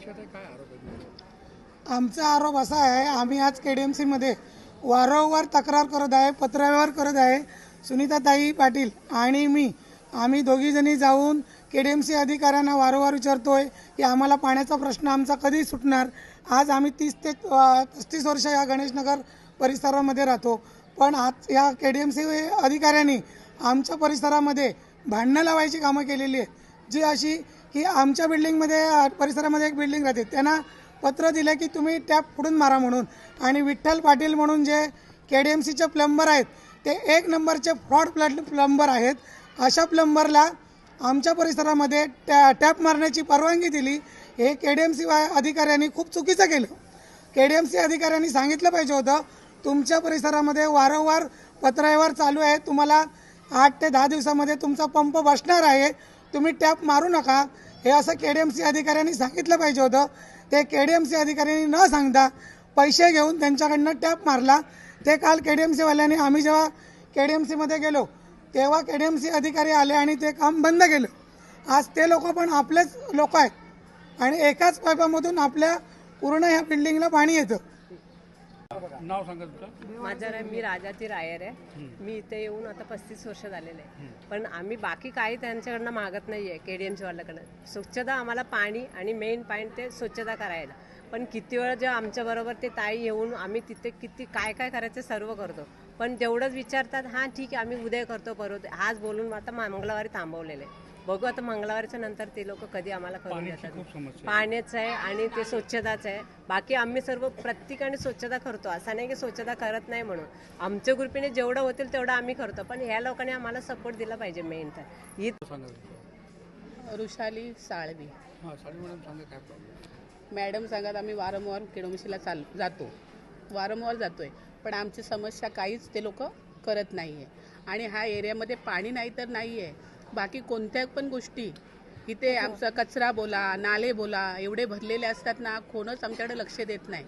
विषयात आहे, काय आरोप आहे? आमचा आरोप असा आहे, आम्ही आज KDMCमध्ये वारंवार तक्रार करत आहे, पत्रव्यवहार करत आहे. सुनीताताई पाटील आणि आम्ही दोघीजणी जाऊन KDMC अधिकाऱ्यांना वारंवार विचारतोय की आम्हाला पाण्याचा प्रश्न आमचा कधी सुटणार. आज आम्ही 30 ते 35 वर्ष या गणेशनगर परिसरामध्ये राहतो, पण आज या KDMC अधिकाऱ्यांनी आमच्या परिसरामध्ये भांडणं लावायची कामं केलेली आहेत. जी अशी की आमच्या बिल्डिंगमध्ये परिसरामध्ये एक बिल्डिंग राहते, त्यांना पत्र दिलं की तुम्ही टॅप फोडून मारा म्हणून. आणि विठ्ठल पाटील म्हणून जे KDMCचे प्लंबर आहेत ते 1 नंबरचे फ्रॉड प्लंबर आहेत. अशा प्लंबरला आमच्या परिसरामध्ये टॅप मारण्याची परवानगी दिली. हे KDMC अधिकाऱ्यांनी खूप चुकीचं केलं. KDMC अधिकाऱ्यांनी सांगितलं पाहिजे होतं, तुमच्या परिसरामध्ये वारंवार पत्रव्यवहार चालू आहे, तुम्हाला 8 ते 10 दिवसामध्ये तुमचा पंप बसणार आहे, तुम्ही टॅप मारू नका, हे असं KDMC अधिकाऱ्यांनी सांगितलं पाहिजे होतं. ते KDMC अधिकाऱ्यांनी न सांगता पैसे घेऊन त्यांच्याकडनं टॅप मारला. ते काल KDMC वाल्यांनी, आम्ही जेव्हा KDMCमध्ये गेलो तेव्हा KDMC अधिकारी आले आणि ते काम बंद केलं. आज ते लोक पण आपलेच लोक आहेत आणि एकाच पाईपामधून आपल्या पूर्ण ह्या बिल्डिंगला पाणी येतं. नाव सांगा तुमचं. माझं मी राजाची रायर आहे. मी इथे येऊन आता 35 वर्ष झालेले आहे, पण आम्ही बाकी काही त्यांच्याकडनं मागत नाही आहे. KDMC वाल्याकडनं स्वच्छता, आम्हाला पाणी आणि मेन पॉईंट ते स्वच्छता करायला. पण किती वेळा जे आमच्याबरोबर ते ताई येऊन आम्ही तिथे किती काय काय करायचं सर्व करतो, पण तेवढंच विचारतात, हां ठीक आहे आम्ही उद्या करतो परवा. आज बोलून आता मंगळवारी थांबवलेलं आहे. बघू आता मंगळवारच्या नंतर ते लोक कधी आम्हाला करून देतात. पाण्याचं आहे आणि ते स्वच्छताचं आहे. बाकी आम्ही सर्व प्रत्येकाने स्वच्छता करतो, असं नाही की स्वच्छता करत नाही म्हणून. आमच्या ग्रुपीने जेवढं होतील तेवढं आम्ही करतो, पण ह्या लोकांनी आम्हाला सपोर्ट दिला पाहिजे. मेन तर ही ऋषाली साळवी. हां, साळवी मॅडम सांगा काय प्रॉब्लेम. मॅडम सांगत आम्ही वारंवार KDMCला जातो, वारंवार जातोय, पण आमची समस्या काहीच ते लोक करत नाही आहे. आणि ह्या एरियामध्ये पाणी नाही तर नाही आहे, बाकी कोणत्या पण गोष्टी इथे आमचा कचरा बोला, नाले बोला, एवढे भरलेले असतात ना, कोणच आमच्याकडे लक्ष देत नाही.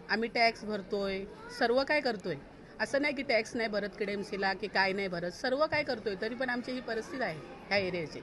आम्ही टॅक्स भरतोय, सर्व काय करतोय. असं नाही की टॅक्स नाही भरत KDMCला की काय नाही भरत, सर्व काय करतोय, तरी पण आमची ही परिस्थिती आहे ह्या एरियाची.